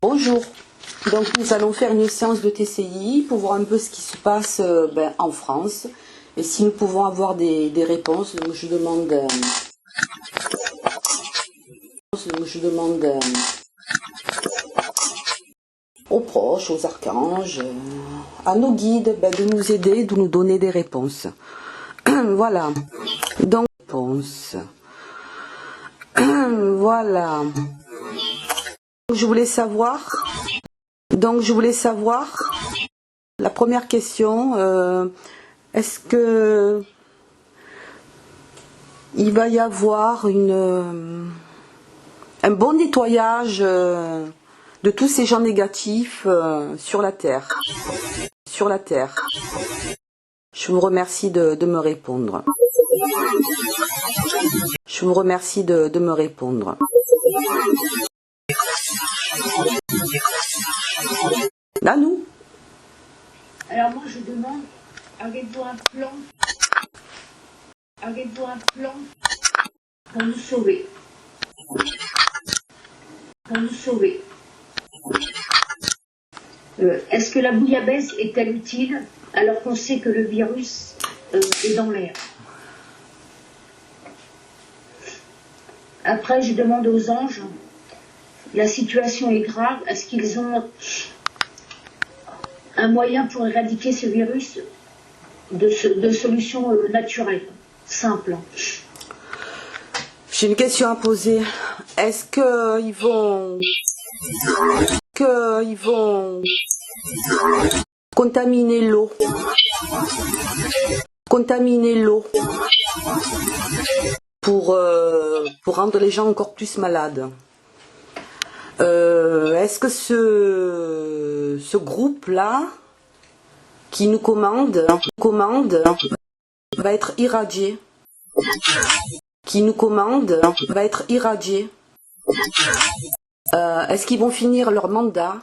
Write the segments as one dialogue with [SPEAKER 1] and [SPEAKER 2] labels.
[SPEAKER 1] Bonjour, donc nous allons faire une séance de TCI pour voir un peu ce qui se passe en France et si nous pouvons avoir des réponses. Donc je demande aux proches, aux archanges, à nos guides de nous aider, de nous donner des réponses. Voilà, donc réponse. Voilà. Je voulais savoir, la première question, est-ce que il va y avoir un bon nettoyage de tous ces gens négatifs sur la Terre? Je vous remercie de me répondre. Nanou.
[SPEAKER 2] Alors moi je demande, avez-vous un plan pour nous sauver? Est-ce que la bouillabaisse est-elle utile alors qu'on sait que le virus est dans l'air? Après, je demande aux anges, la situation est grave, est-ce qu'ils ont un moyen pour éradiquer ce virus de solution naturelle, simple?
[SPEAKER 1] J'ai une question à poser. Est-ce qu'ils vont contaminer l'eau pour rendre les gens encore plus malades? Est-ce que ce groupe-là qui nous commande va être irradié? Est-ce qu'ils vont finir leur mandat?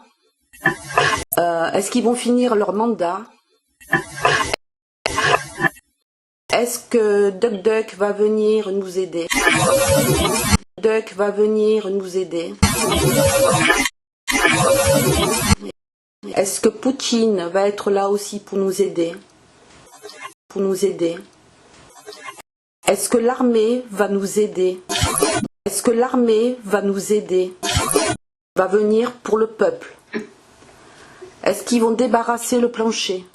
[SPEAKER 1] Est-ce que Duck Duck va venir nous aider? Est-ce que Poutine va être là aussi pour nous aider? Est-ce que l'armée va nous aider? Va venir pour le peuple? Est-ce qu'ils vont débarrasser le plancher?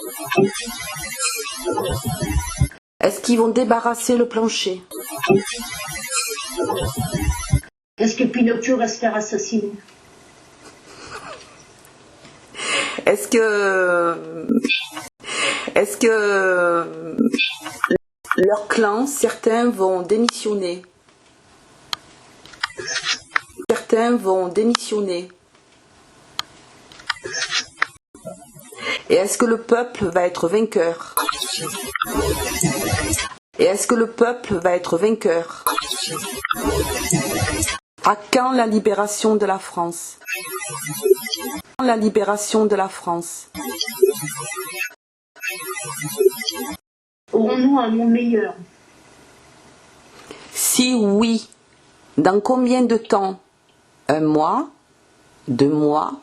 [SPEAKER 1] Est-ce
[SPEAKER 2] que Pinocchio va se faire assassiner?
[SPEAKER 1] Est-ce que leur clan, certains vont démissionner? Et est-ce que le peuple va être vainqueur? À quand la libération de la France?
[SPEAKER 2] Aurons-nous un monde meilleur?
[SPEAKER 1] Si oui, dans combien de temps? 1 mois? 2 mois?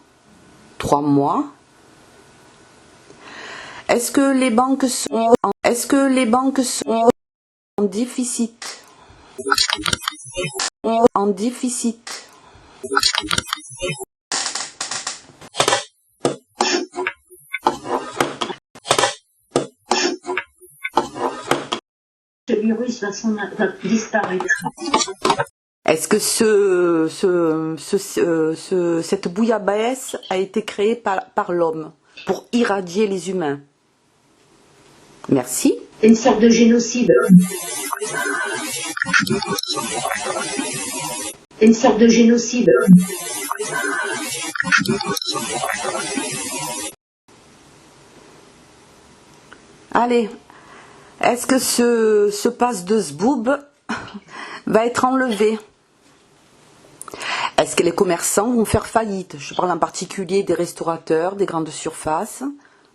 [SPEAKER 1] 3 mois? Est-ce que les banques sont en déficit?
[SPEAKER 2] Ce virus va disparaître.
[SPEAKER 1] Est-ce que cette bouillabaisse a été créée par l'homme pour irradier les humains? Merci.
[SPEAKER 2] Une sorte de génocide.
[SPEAKER 1] Allez, est-ce que ce passe de zboob va être enlevé? Est-ce que les commerçants vont faire faillite? Je parle en particulier des restaurateurs, des grandes surfaces.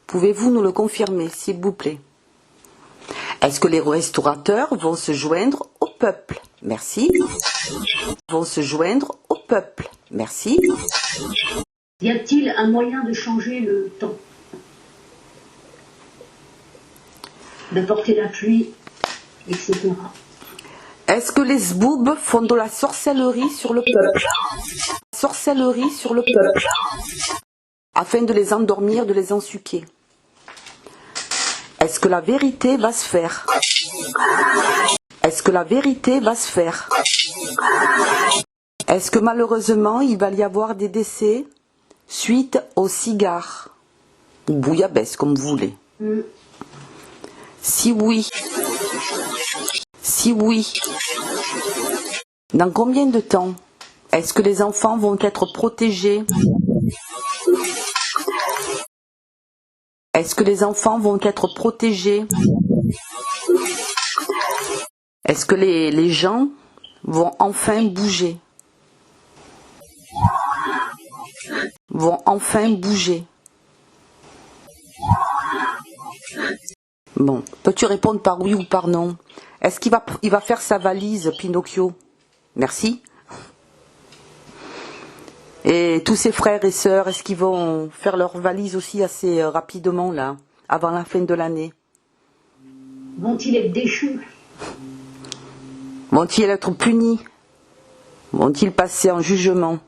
[SPEAKER 1] Pouvez-vous nous le confirmer, s'il vous plaît? Est-ce que les restaurateurs vont se joindre au peuple? Merci.
[SPEAKER 2] Y a-t-il un moyen de changer le temps? D'apporter la pluie, etc.
[SPEAKER 1] Est-ce que les zboubs font de la sorcellerie sur le peuple? Sorcellerie sur le peuple, afin de les endormir, de les ensuquer. Est-ce que la vérité va se faire? Est-ce que la vérité va se faire? Est-ce que malheureusement il va y avoir des décès suite aux cigares ou bouillabaisse comme vous voulez? Si oui, dans combien de temps est-ce que les enfants vont être protégés? Est-ce que les enfants vont être protégés? Est-ce que les gens vont enfin bouger? Vont enfin bouger? Bon, peux-tu répondre par oui ou par non? Est-ce qu'il va faire sa valise, Pinocchio? Merci. Et tous ses frères et sœurs, est-ce qu'ils vont faire leur valise aussi assez rapidement, là, avant la fin de l'année?
[SPEAKER 2] Vont-ils être déchus?
[SPEAKER 1] Vont-ils être punis? Vont-ils passer en jugement?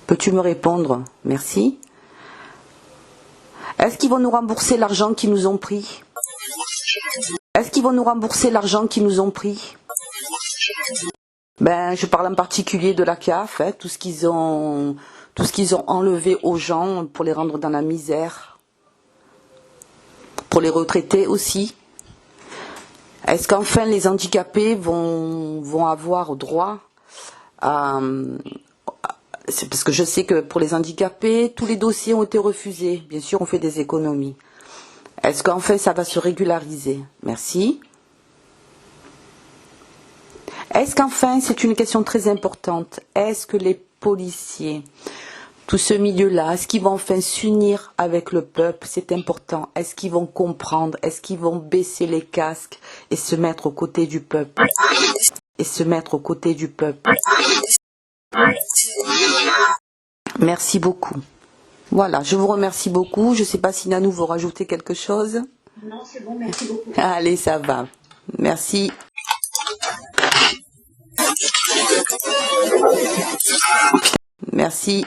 [SPEAKER 1] Peux-tu me répondre? Merci. Est-ce qu'ils vont nous rembourser l'argent qu'ils nous ont pris? Est-ce qu'ils vont nous rembourser l'argent qu'ils nous ont pris? Ben, je parle en particulier de la CAF, hein, tout ce qu'ils ont enlevé aux gens pour les rendre dans la misère. Pour les retraités aussi. Est-ce qu'enfin les handicapés vont avoir droit à... C'est parce que je sais que pour les handicapés, tous les dossiers ont été refusés. Bien sûr, on fait des économies. Est-ce qu'enfin ça va se régulariser? Merci. Est-ce qu'enfin, c'est une question très importante, est-ce que les policiers, tout ce milieu-là, est-ce qu'ils vont enfin s'unir avec le peuple? C'est important. Est-ce qu'ils vont comprendre? Est-ce qu'ils vont baisser les casques et se mettre aux côtés du peuple? Et se mettre aux côtés du peuple. Merci beaucoup. Voilà, je vous remercie beaucoup. Je ne sais pas si Nanou veut rajouter quelque chose.
[SPEAKER 2] Non, c'est bon, merci beaucoup.
[SPEAKER 1] Allez, ça va. Merci. Merci.